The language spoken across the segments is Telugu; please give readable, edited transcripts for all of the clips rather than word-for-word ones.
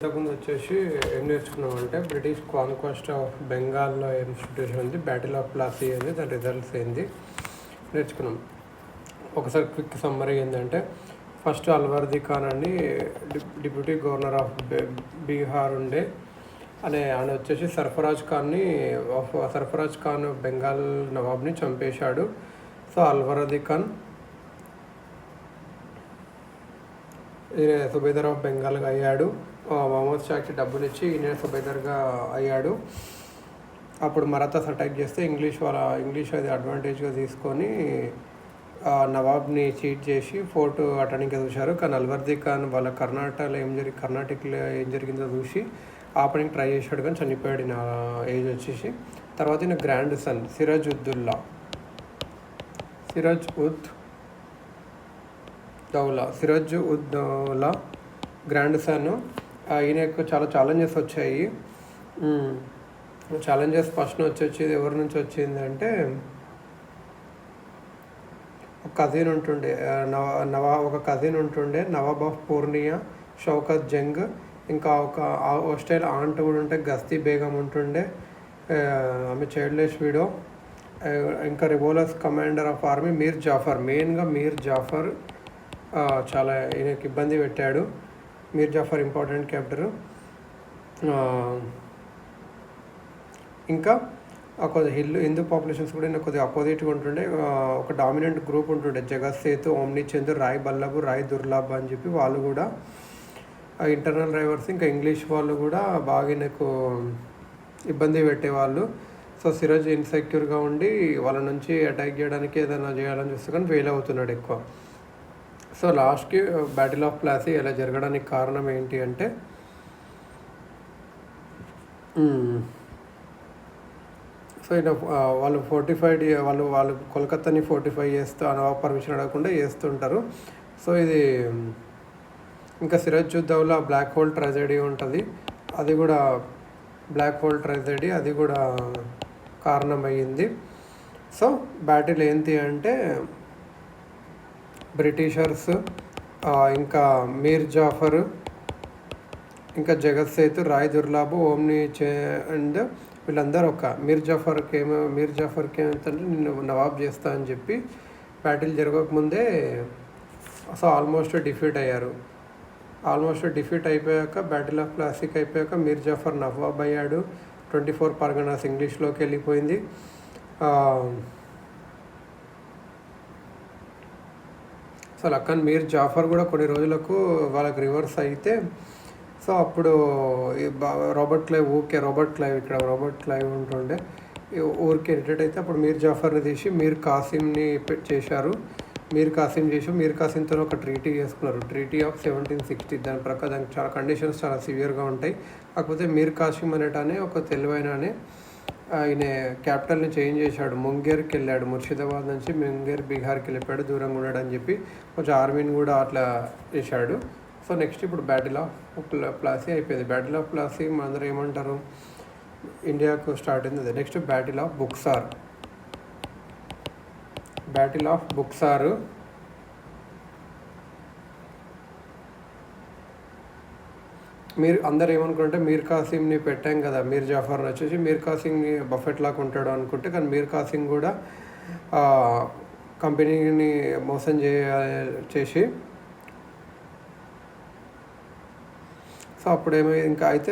ఇంతకుముందు వచ్చేసి ఏం నేర్చుకున్నామంటే బ్రిటిష్ కాన్క్వెస్ట్ ఆఫ్ బెంగాల్లో ఇన్స్టిట్యూషన్ ఉంది, బ్యాటిల్ ఆఫ్ ప్లాసీ ఉంది, దాని రిజల్ట్స్ ఏంది నేర్చుకున్నాం. ఒకసారి క్విక్ సమ్మరీ ఏంటంటే, ఫస్ట్ అల్వర్ది ఖాన్ అని డిప్యూటీ గవర్నర్ ఆఫ్ బీహార్ ఉండే ఆయన వచ్చేసి సర్ఫరాజ్ ఖాన్ బెంగాల్ నవాబ్ని చంపేశాడు. సో అల్వర్ది ఖాన్ ఈయన సుబేదార్ ఆఫ్ బెంగాల్గా అయ్యాడు. మహమ్మద్ షాకి డబ్బులు ఇచ్చి ఈయన సుబేదార్గా అయ్యాడు. అప్పుడు మరాఠాస్ అటాక్ చేస్తే ఇంగ్లీష్ అది అడ్వాంటేజ్గా తీసుకొని నవాబ్ని చీట్ చేసి ఫోర్ట్ అటానికి చూశారు. కానీ అల్వర్ది ఖాన్ వాళ్ళ కర్ణాటకలో ఏం జరిగిందో చూసి ఆపడానికి ట్రై చేశాడు, కానీ చనిపోయాడు నా ఏజ్ వచ్చేసి. తర్వాత ఈయన గ్రాండ్ సన్ సిరాజ్ ఉద్ దౌలా గ్రాండ్ సన్. ఈయనకు చాలా ఛాలెంజెస్ వచ్చాయి. ఛాలెంజెస్ ఫస్ట్ వచ్చేది ఎవరి నుంచి వచ్చింది అంటే, ఒక కజిన్ ఉంటుండే నవాబ్ ఆఫ్ పూర్నియా షౌకత్ జంగ్. ఇంకా ఒక హోస్టైల్ ఆంట్ కూడా ఉంటే గస్తీ బేగం ఉంటుండే, ఆమె చైల్డ్లెస్ వీడో. ఇంకా రివోలస్ కమాండర్ ఆఫ్ ఆర్మీ మెయిన్గా మీర్ జాఫర్ చాలా ఈయనకి ఇబ్బంది పెట్టాడు. మీర్ జాఫర్ ఇంపార్టెంట్ క్యారెక్టర్. ఇంకా హిందూ పాపులేషన్స్ కూడా ఈయన కొద్దిగా అపోజిట్గా ఉంటుండే. ఒక డామినెంట్ గ్రూప్ ఉంటుండే, జగత్ సేతు, ఓమ్ని చంద్, రాయ్ బల్లభ్, రాయ్ దుర్లభ్ అని చెప్పి వాళ్ళు కూడా ఇంటర్నల్ రైవర్స్. ఇంకా ఇంగ్లీష్ వాళ్ళు కూడా బాగా ఈయనకు ఇబ్బంది పెట్టేవాళ్ళు. సో సిరాజ్ ఇన్సెక్యూర్గా ఉండి వాళ్ళ నుంచి అటాక్ చేయడానికి ఏదైనా చేయాలని చూస్తే కానీ ఫెయిల్ అవుతున్నాడు ఎక్కువ. సో లాస్ట్కి బ్యాటిల్ ఆఫ్ ప్లాసీ ఇలా జరగడానికి కారణం ఏంటి అంటే, సో ఈయన వాళ్ళు కోల్కత్తాని ఫోర్టిఫై చేస్తూ నవాబ్ పర్మిషన్ అడగకుండా చేస్తుంటారు. సో ఇది ఇంకా సిరాజ్ ఉద్ దౌలా బ్లాక్ హోల్ ట్రాజెడీ ఉంటుంది, అది కూడా కారణమయ్యింది. సో బ్యాటిల్ ఏంటి అంటే, బ్రిటిషర్స్ ఇంకా మీర్ జాఫర్, ఇంకా జగత్ సేతు, రాయ్ దుర్లభ్, ఓమ్ని అండ్ వీళ్ళందరూ మీర్ జాఫర్కి ఏమైందంటే నిన్ను నవాబ్ చేస్తా అని చెప్పి బ్యాటిల్ జరగకముందే సో ఆల్మోస్ట్ డిఫీట్ అయ్యారు. డిఫీట్ అయిపోయాక బ్యాటిల్ ఆఫ్ ప్లాసీకి అయిపోయాక మీర్ జాఫర్ నవాబ్ అయ్యాడు. 24 పర్గనాస్ ఇంగ్లీష్లోకి వెళ్ళిపోయింది. సో లక్కన్ మీర్ జాఫర్ కూడా కొన్ని రోజులకు వాళ్ళకి రివర్స్ అయితే, సో అప్పుడు రాబర్ట్ క్లైవ్ ఉంటుండే, ఊరికి ఇరిటేట్ అయితే అప్పుడు మీర్ జాఫర్ని తీసి మీర్ కాసిమ్ని చేశారు. మీర్ కాసిమ్తో ఒక ట్రీటీ చేసుకున్నారు, ట్రీటీ ఆఫ్ 1760. దాని ప్రకారం దానికి చాలా కండిషన్స్ చాలా సివియర్గా ఉంటాయి. కాకపోతే మీర్ కాసిం అనేటానే ఒక తెలివైన ఆయన క్యాపిటల్ని చేంజ్ చేశాడు, ముంగేర్కి వెళ్ళాడు. ముర్షిదాబాద్ నుంచి బీహార్కి వెళ్ళిపోయాడు, దూరంగా ఉన్నాడు అని చెప్పి కొంచెం ఆర్మీని కూడా అట్లా చేశాడు. సో నెక్స్ట్ ఇప్పుడు బ్యాటిల్ ఆఫ్ ప్లాసీ అయిపోయింది. బ్యాటిల్ ఆఫ్ ప్లాసీ అందరూ ఏమంటారు, ఇండియాకు స్టార్ట్ అయింది. Next battle of Buxar. మీరు అందరు ఏమనుకుంటే మీర్ కాసిమ్ని పెట్టాం కదా, మీర్ జాఫర్ని వచ్చేసి మీర్ కాసిమ్ని బఫెట్ లాగా ఉంటాడు అనుకుంటే, కానీ మీర్ కాసిమ్ కూడా కంపెనీని మోసం చేసి సో అప్పుడు ఇంకా అయితే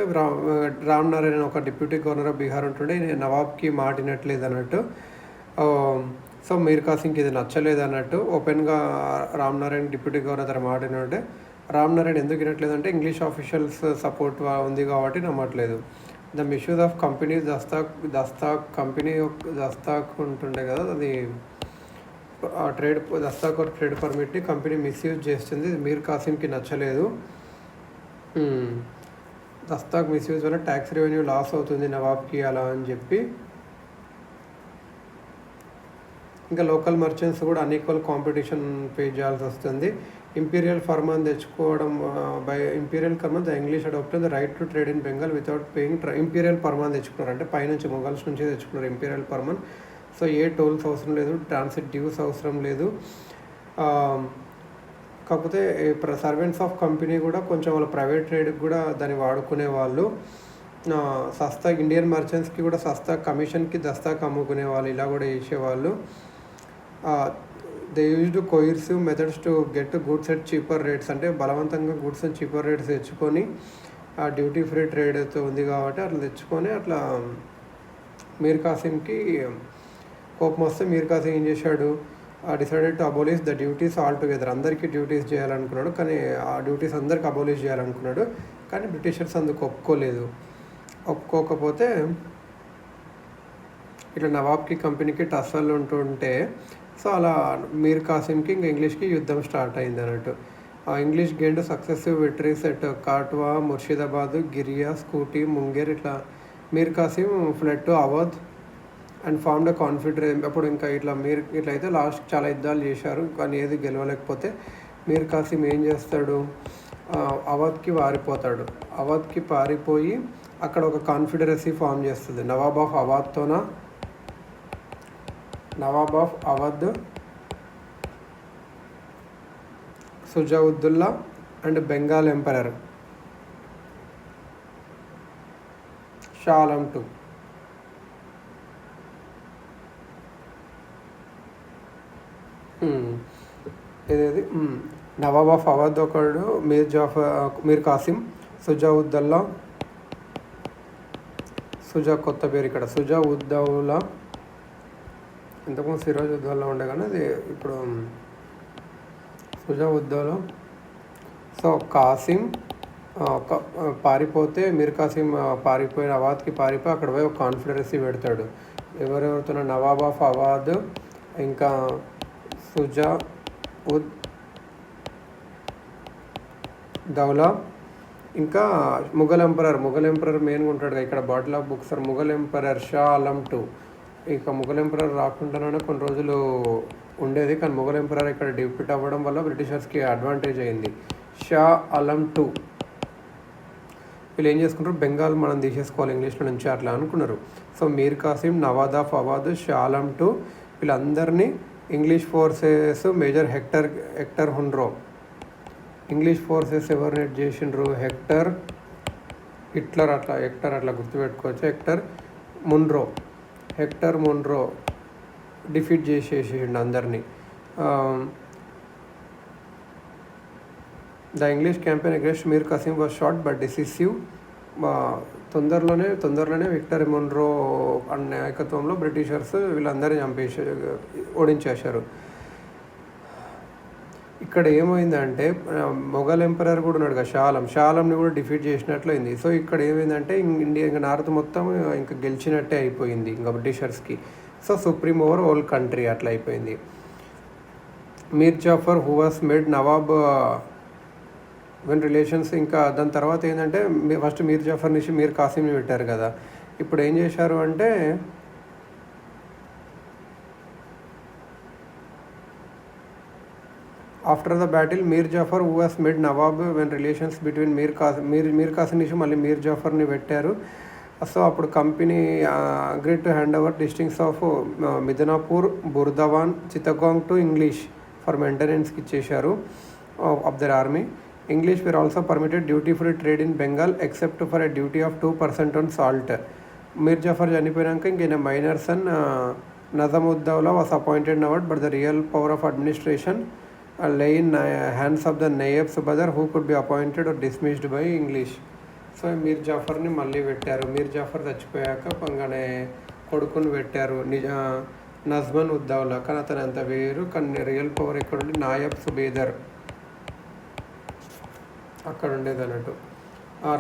రామ్ నారాయణ్ ఒక డిప్యూటీ గవర్నర్ ఆఫ్ బీహార్ ఉంటుండే, నవాబ్కి మాటినట్లేదు అన్నట్టు. సో మీర్ కాసింగ్కి ఇది నచ్చలేదు అన్నట్టు ఓపెన్గా రామ్ నారాయణ్ డిప్యూటీ గవర్నర్ మాటినంటే, రామ్ నారాయణ్ ఎందుకు వినట్లేదు అంటే ఇంగ్లీష్ ఆఫీషియల్స్ సపోర్ట్ ఉంది కాబట్టి నమ్మట్లేదు. ద మిస్యూజ్ ఆఫ్ కంపెనీ దస్తాక్ ఉంటుండే కదా, అది ట్రేడ్ పర్మిట్ని కంపెనీ మిస్యూజ్ చేస్తుంది. మీర్ కాసిమ్కి నచ్చలేదు. దస్తాక్ మిస్యూజ్ వల్ల ట్యాక్స్ రెవెన్యూ లాస్ అవుతుంది నవాబ్కి అలా అని చెప్పి. ఇంకా లోకల్ మర్చెంట్స్ కూడా అన్ఈక్వల్ కాంపిటీషన్ పే చేయాల్సి వస్తుంది. ఇంపీరియల్ ఫర్మాన్ తెచ్చుకోవడం ఇంపీరియల్ ఫర్మాన్ the English adopted the right to trade in Bengal without paying. Imperial ఫర్మాన్ తెచ్చుకున్నారు అంటే పైనుంచి మొఘల్స్ నుంచి తెచ్చుకున్నారు ఇంపీరియల్ ఫర్మాన్. సో ఏ టోల్స్ అవసరం లేదు, ట్రాన్సిట్ డ్యూస్ అవసరం లేదు. కాకపోతే సర్వెంట్స్ ఆఫ్ కంపెనీ కూడా కొంచెం వాళ్ళ ప్రైవేట్ ట్రేడ్కి కూడా దాన్ని వాడుకునే వాళ్ళు. సస్తా ఇండియన్ మర్చెంట్స్కి కూడా సస్తా కమిషన్కి దస్తాకి అమ్ముకునే వాళ్ళు, ఇలా కూడా చేసేవాళ్ళు. They used coercive methods to get goods at cheaper rates, అంటే బలవంతంగా గుడ్స్ చీపర్ రేట్స్ తెచ్చుకొని, ఆ డ్యూటీ ఫ్రీ ట్రేడ్ అయితే ఉంది కాబట్టి అట్లా తెచ్చుకొని, అట్లా మీర్ కాసిమ్కి కోపం వస్తే మీర్ కాసిమ్ ఏం చేశాడు, decided to abolish the duties all together. అందరికీ డ్యూటీస్ చేయాలనుకున్నాడు, కానీ ఆ డ్యూటీస్ అందరికి అబోలిష్ చేయాలనుకున్నాడు. కానీ బ్రిటిషర్స్ అందుకు ఒప్పుకోకపోతే ఇట్లా నవాబ్కి కంపెనీకి టస్సలు ఉంటుంటే, సో అలా మీర్ కాసిమ్కి ఇంకా ఇంగ్లీష్కి యుద్ధం స్టార్ట్ అయింది అన్నట్టు. English gained successive victories at Katwa, Murshidabad, Giria, స్కూటీ, ముంగేర్. ఇట్లా Mir Kasim fled to Awadh and formed a confederacy. అప్పుడు ఇంకా ఇట్లయితే లాస్ట్ చాలా యుద్ధాలు చేశారు, కానీ ఏది గెలవలేకపోతే మీర్ కాసిమ్ ఏం చేస్తాడు, అవధ్కి పారిపోయి అక్కడ ఒక కాన్ఫిడరెన్సీ ఫామ్ చేస్తుంది. Nawab of Awadh, Shujauddaula and Bengal emperor Shah Alam II. ఇదేది నవాబ్ ఆఫ్ అవధ్ ఒకడు, మీర్ కాసిం, సుజావుద్దౌలా, కొత్త పేరు ఇక్కడ సుజావుద్దౌలా, ఇంతకుముందు సిరాజుద్దౌలా ఉండే కానీ అది ఇప్పుడు సుజావుద్దౌలా. సో కాసిం పారిపోతే, మీర్ కాసిం పారిపోయిన అవధ్కి పారిపోయి అక్కడ పోయి ఒక కాన్ఫిడరెన్సీ పెడతాడు. ఎవరెవరితో, నవాబ్ ఆఫ్ అవధ్, ఇంకా సుజావుద్దౌలా, ఇంకా ముఘల్ ఎంపరర్ మెయిన్గా ఉంటాడు ఇక్కడ battle of Buxar, Mughal emperor Shah Alam II. ఇక ముఘల్ ఎంపరర్ రాకుండానే కొన్ని రోజులు ఉండేది, కానీ ముఘల్ ఎంపరర్ ఇక్కడ డిఫీట్ అవ్వడం వల్ల బ్రిటిషర్స్కి అడ్వాంటేజ్ అయింది. షా ఆలం II వీళ్ళు ఏం చేసుకుంటారు, బెంగాల్ మనం తీసేసుకోవాలి ఇంగ్లీష్లో నుంచి అట్లా అనుకున్నారు. So Mir Kasim, Nawab of Awadh, Shah Alam II వీళ్ళందరినీ ఇంగ్లీష్ ఫోర్సెస్ మేజర్ హెక్టర్ హున్రో, ఇంగ్లీష్ ఫోర్సెస్ ఎవరు నెట్ చేసిండ్రు, హెక్టర్ అట్లా గుర్తుపెట్టుకోవచ్చు. హెక్టర్ మున్రో డిఫీట్ చేసేసిండు అందరినీ. The English campaign against Mir Kasim was short but decisive. తొందరలోనే విక్టర్ మున్రో అనే నాయకత్వంలో బ్రిటిషర్స్ వీళ్ళందరినీ ఓడించేశారు. ఇక్కడ ఏమైందంటే మొఘల్ ఎంపరర్ కూడా ఉన్నాడు కదా, షా ఆలంని కూడా డిఫీట్ చేసినట్లయింది. సో ఇక్కడ ఏమైందంటే ఇంకా నార్త్ మొత్తం ఇంకా గెలిచినట్టే అయిపోయింది ఇంకా బ్రిటిషర్స్కి. So supreme over whole country అట్లా అయిపోయింది. Mir Jafar who was made Nawab when relations, ఇంకా దాని తర్వాత ఏంటంటే ఫస్ట్ మీర్ జాఫర్ నుంచి మీర్ కాసిమ్ని పెట్టారు కదా, ఇప్పుడు ఏం చేశారు అంటే after the battle Mir Jafar who was made Nawab when relations between Mir Kasim నుంచి మళ్ళీ మీర్ జాఫర్ని పెట్టారు. సో అప్పుడు company agreed to hand over districts of Midnapore, Burdwan, Chittagong to English for మెయింటెనెన్స్కి ఇచ్చేశారు of their army. English were also permitted duty free trade in Bengal except for a duty of 2% on salt. Mir Jafar చనిపోయాక ఇంక minor son Najmuddaula was appointed Nawab, but the real power of administration lay in hands of the Nayab Subadar who could be appointed or dismissed by English. So Mir జాఫర్ని మళ్ళీ పెట్టారు. మీర్ జాఫర్ చచ్చిపోయాక పంగనే కొడుకుని పెట్టారు నజ్మన్ ఉద్దౌలా, కానీ అతను అంత వేరు. కానీ రియల్ పవర్ ఎక్కడుండి నాయబ్ సుబేదర్ అక్కడ ఉండేది అన్నట్టు.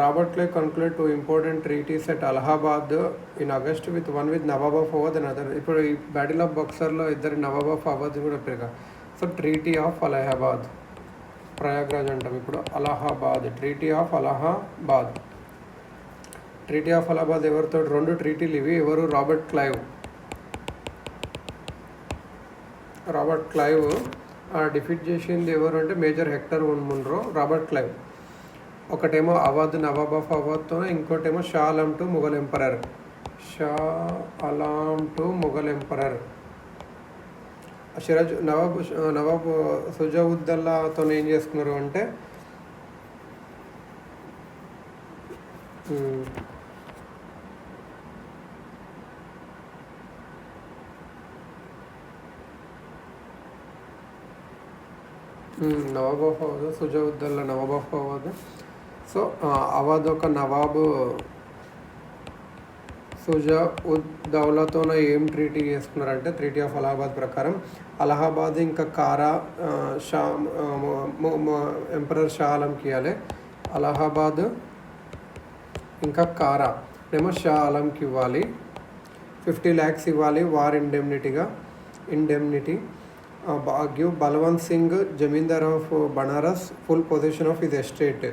Robert Clive concluded 2 important treaties at Allahabad in August with Nawab of Awadh and other. ఇప్పుడు ఈ బ్యాటిల్ ఆఫ్ బక్సర్లో ఇద్దరు నవాబ్ ఆఫ్ అవధ్ కూడా పెరిగా. So treaty of Allahabad, Prayagraj అంటాం ఇప్పుడు, అలహాబాద్, ట్రీటీ ఆఫ్ అలహాబాద్ ఎవరితో, 2 ట్రీటీలు ఇవి. ఎవరు, రాబర్ట్ క్లైవ్ డిఫీట్ చేసింది ఎవరు అంటే Major Hector Munro, Robert Clive. ఒకటేమో అవధ్, నవాబ్ ఆఫ్ అవధ్తో, ఇంకోటేమో షా ఆలం II ముఘల్ ఎంపరర్. సిరాజ్ నవాబ్ సుజావుద్దల్లాతో ఏం చేసుకున్నారు అంటే Nawab of Awadh, Shujauddaula Nawab of Awadh. So Awadh ఒక నవాబు సుజావుద్దౌలాతో ఏం ట్రీటీ చేసుకున్నారంటే ట్రీటీ ఆఫ్ అలహాబాద్ ప్రకారం అలహాబాద్ ఇంకా కారా షా ఎంపరర్ షా ఆలంకి ఇవ్వాలి. అలహాబాద్ ఇంకా కారా ఏమో షా ఆలంకి ఇవ్వాలి. 50 lakhs ఇవ్వాలి war indemnity. Give Balwant Singh Zamindar of Banaras full position of his estate.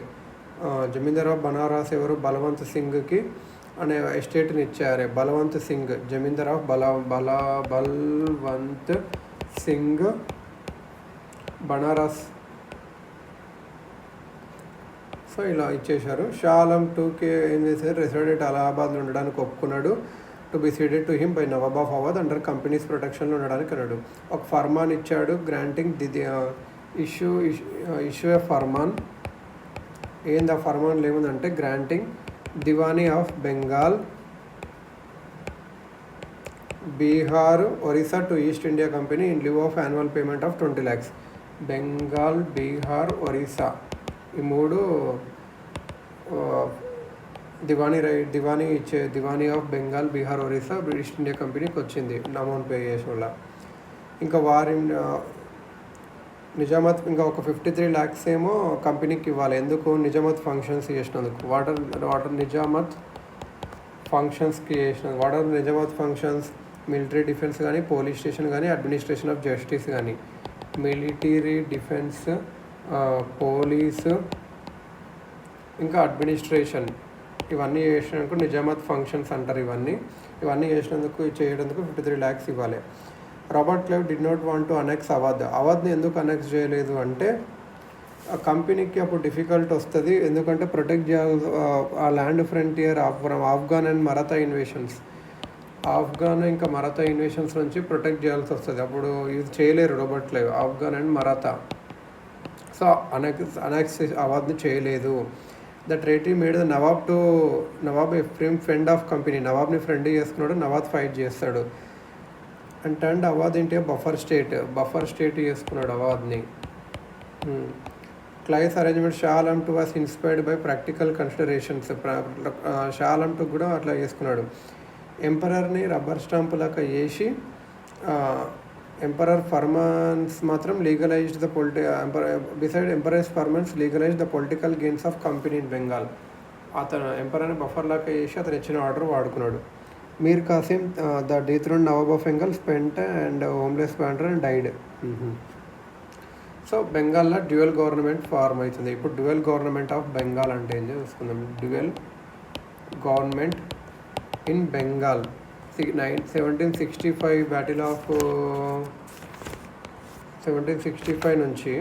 Zamindar of Banaras ఎవరు? బలవంత్ సింగ్కి అనే ఎస్టేట్ని ఇచ్చారు. బలవంత్ సింగ్ జమీందార్ ఆఫ్ బలవంత్ సింగ్ బనారస్. సో ఇలా ఇచ్చేశారు. షా ఆలం 2కి ఏం చేశారు? రెసిడెంట్ అలహాబాద్లో ఉండడానికి ఒప్పుకున్నాడు. To be ceded to him by Nawab of Awadh under company's ప్రొటెక్షన్లో ఉండడానికి అన్నాడు. ఒక ఫర్మాన్ ఇచ్చాడు గ్రాంటింగ్ ఇష్యూ ఏ ఫర్మాన్. ఏంది ఆ ఫర్మాన్లో ఏముందంటే granting Diwani of Bengal, Bihar, Orissa to east India company in live of annual payment of 20 lakhs. Bengal, Bihar, Orissa ఈ 3 Diwani of Bengal, Bihar, Orissa east India కంపెనీకి వచ్చింది అమౌంట్ పే చేసిన వల్ల. ఇంకా నిజామత్ ఇంకా ఒక 53 lakhs ఏమో కంపెనీకి ఇవ్వాలి. ఎందుకు? నిజామత్ ఫంక్షన్స్ చేసినందుకు. వాటర్ నిజామత్ ఫంక్షన్స్కి చేసినందుకు. Water Nizamat functions military defence కానీ, పోలీస్ స్టేషన్ కానీ, అడ్మినిస్ట్రేషన్ ఆఫ్ జస్టిస్ కానీ. మిలిటరీ డిఫెన్స్, పోలీసు ఇంకా అడ్మినిస్ట్రేషన్ ఇవన్నీ చేసినందుకు నిజామత్ ఫంక్షన్స్ అంటారు. ఇవన్నీ చేయడానికి 53 lakhs ఇవ్వాలి. Robert Clive did not want to annex అవధ్ని ఎందుకు అనెక్స్ చేయలేదు అంటే ఆ కంపెనీకి అప్పుడు డిఫికల్ట్ వస్తుంది. ఎందుకంటే ప్రొటెక్ట్ చేయాలి ఆ land frontier from Afghan and Maratha invasions. Afghan ఇంకా మరాఠా ఇన్వేషన్స్ నుంచి ప్రొటెక్ట్ చేయాల్సి వస్తుంది. అప్పుడు ఇది చేయలేరు Robert Clive Afghan and Maratha. So annex అవధ్ని చేయలేదు. The treaty made the Nawab a friend of company. నవాబ్ని ఫ్రెండ్ చేసుకున్నాడు. నవాబ్ ఫైట్ చేస్తాడు. And turned Awadh into buffer state చేసుకున్నాడు అవధ్ని. Clive's arrangement Shah Alam 2 was inspired by practical considerations. Shah Alam 2 కూడా అట్లా చేసుకున్నాడు. ఎంపరర్ని రబ్బర్ స్టాంపులాగా చేసి ఎంపరర్ ఫర్మాన్స్ మాత్రం legalized the beside emperor's farmans legalize the political gains of company in Bengal. అతను ఎంపరర్ని బఫర్ లాగా చేసి అతను ఇచ్చిన ఆర్డర్ వాడుకున్నాడు. Mir Kasim the dethrone Nawab of Bengal spent and homeless wanderer and died. So బెంగాల్లో డ్యూయల్ గవర్నమెంట్ ఫార్మ్ అవుతుంది. ఇప్పుడు డ్యూయల్ గవర్నమెంట్ ఆఫ్ బెంగాల్ అంటే ఏం చూసుకుందాం. Dual government in Bengal 1765 battle of 1765 నుంచి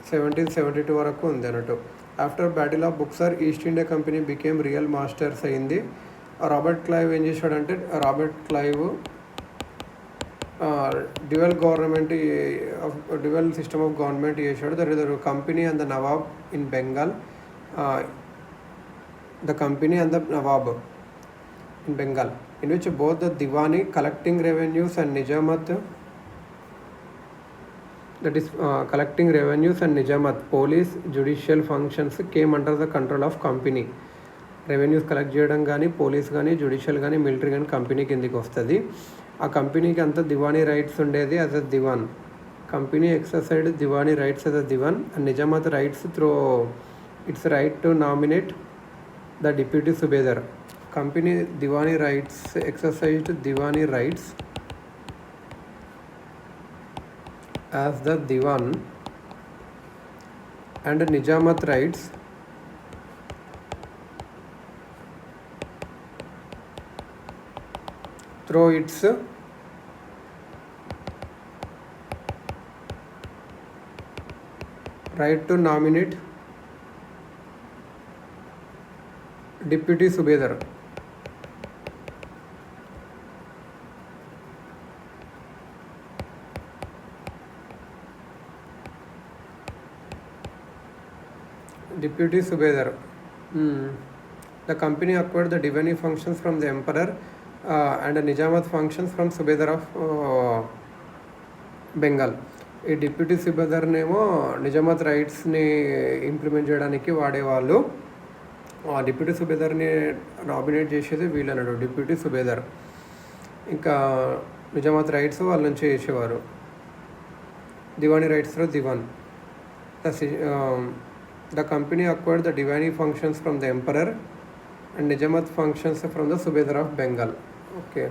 1772 వరకు ఉంది అన్నట్టు. After battle of Buxar east India Company became real masters అయింది. రాబర్ట్ క్లైవ్ ఏం చేశాడంటే డ్యూయల్ సిస్టమ్ ఆఫ్ గవర్నమెంట్ చేశాడు. There is the company and the Nawab in Bengal. The company and the Nawab in Bengal, in which both the Diwani collecting revenues and Nijamat, that is collecting revenues and Nijamat police judicial functions came under the control of company. Revenues collect చేయడం కానీ, పోలీస్ కానీ, జ్యుడిషియల్ కానీ, మిలిటరీ కానీ కంపెనీ కిందికి వస్తుంది. ఆ కంపెనీకి అంతా దివానీ రైట్స్ ఉండేది as a diwan. Company exercised diwani rights as a diwan and nizamat rights through its right to nominate the deputy subedar. Company Diwani rights exercised Diwani rights as the Diwan and Nijamat rights through its right to nominate Deputy Subedar. Deputy subedar. The company acquired the diwani functions from the emperor and nizamat functions from subedar of Bengal. ఈ డిప్యూటీ సుబేదార్నేమో నిజామత్ రైట్స్ని ఇంప్లిమెంట్ చేయడానికి వాడేవాళ్ళు. ఆ డిప్యూటీ సుబేదార్ని నామినేట్ చేసేది వీళ్ళు అన్నాడు, డిప్యూటీ సుబేదార్. ఇంకా నిజామత్ రైట్స్ వాళ్ళ నుంచి చేసేవారు. దివానీ రైట్స్లో diwan. The company acquired the diwani functions from the emperor and nizamat functions from the subedar of Bengal. Okay,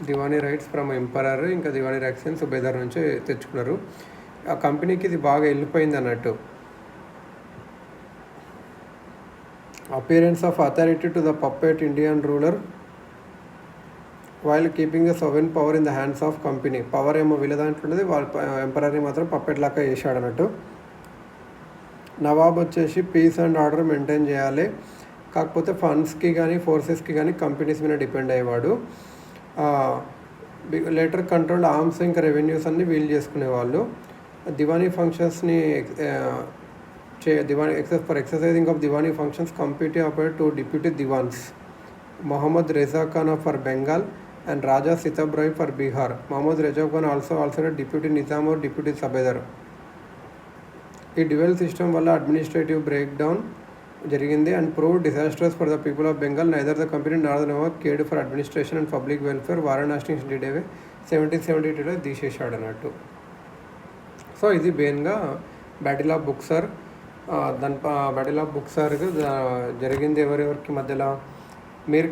diwani rights from emperor, ఇంకా దివానీ రైట్స్ అని సుబేదార్ నుంచి తెచ్చుకున్నారు. ఆ కంపెనీకి ఇది బాగా వెళ్ళిపోయింది అన్నట్టు. Appearance of authority to the puppet Indian ruler while keeping the sovereign power in the hands of company. Power ఏమో వీళ్ళ దాంట్లో ఉండేది, వాళ్ళ ఎంపరర్ని మాత్రం పప్పెట్ లాగా చేశాడు అన్నట్టు. నవాబ్ వచ్చేసి పీస్ అండ్ ఆర్డర్ మెయింటైన్ చేయాలి, కాకపోతే ఫండ్స్కి కానీ ఫోర్సెస్కి కానీ కంపెనీస్ మీద డిపెండ్ అయ్యేవాడు. లేటర్ కంట్రోల్డ్ ఆర్మ్స్ ఇంకా రెవెన్యూస్ అన్ని వీల్ చేసుకునేవాళ్ళు. దివానీ ఫంక్షన్స్ని for exercising of diwani functions company appoint two deputy diwans, Mohammed Reza Khan for Bengal and Raja Sitab Rai for Bihar. Mohammed Reza Khan also deputy nizam or deputy subedar. ఈ డ్యువల్ సిస్టమ్ వల్ల అడ్మినిస్ట్రేటివ్ బ్రేక్ డౌన్ జరిగింది and prove disasters for the people of Bengal. Neither the company nor the Nawab cared for administration and public welfare. Varanasi డేవే 1772లో తీసేశాడు అన్నట్టు. సో ఇది మెయిన్గా బ్యాటిల్ ఆఫ్ బుక్సర్. దాని బ్యాటిల్ ఆఫ్ బుక్సర్ జరిగింది ఎవరెవరికి మధ్యలో? మీర్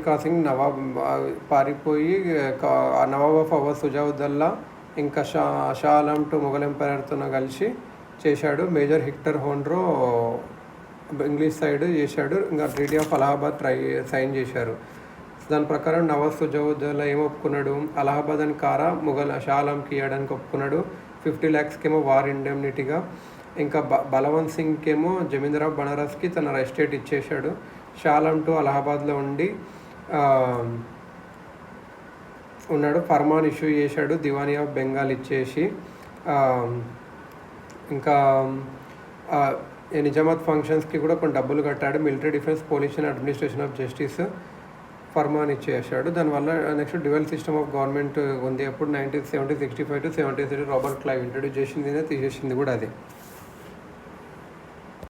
కాసిం నవాబ్ పారిపోయి నవాబ్ ఆఫ్ అవధ్ సుజావుద్దల్లా ఇంకా షా ఆలం టు మొఘల్ ఎంపైర్తో కలిసి చేశాడు. మేజర్ హెక్టర్ హోండ్రో ఇంగ్లీష్ సైడ్ చేశాడు. ఇంకా ట్రీటీ ఆఫ్ అలహాబాద్ సైన్ చేశారు. దాని ప్రకారం నవాబ్ సుజావుద్దౌలా ఏం ఒప్పుకున్నాడు? అలహాబాద్ అని కారా మొఘల్ షా ఆలంకి ఇవ్వడానికి ఒప్పుకున్నాడు. 50 lakhs వార్ ఇండెమ్నిటీగా. ఇంకా బలవంత్ సింగ్కేమో జమీందార్ ఆఫ్ బనారస్కి తన ఎస్టేట్ ఇచ్చేశాడు. షా ఆలం టు అలహాబాద్లో ఉన్నాడు. ఫర్మాన్ ఇష్యూ చేశాడు దివానీ ఆఫ్ బెంగాల్ ఇచ్చేసి. ఇంకా నిజామత్ ఫంక్షన్స్కి కూడా కొన్ని డబ్బులు కట్టాడు. Military defence, police and administration of justice Furman ఇచ్చేసాడు. దానివల్ల next dual system of government ఉంది. అప్పుడు 1965 to 76 రాబర్ట్ క్లైవ్ ఇంట్రడ్యూస్ చేసింది, తీసేసింది కూడా అదే.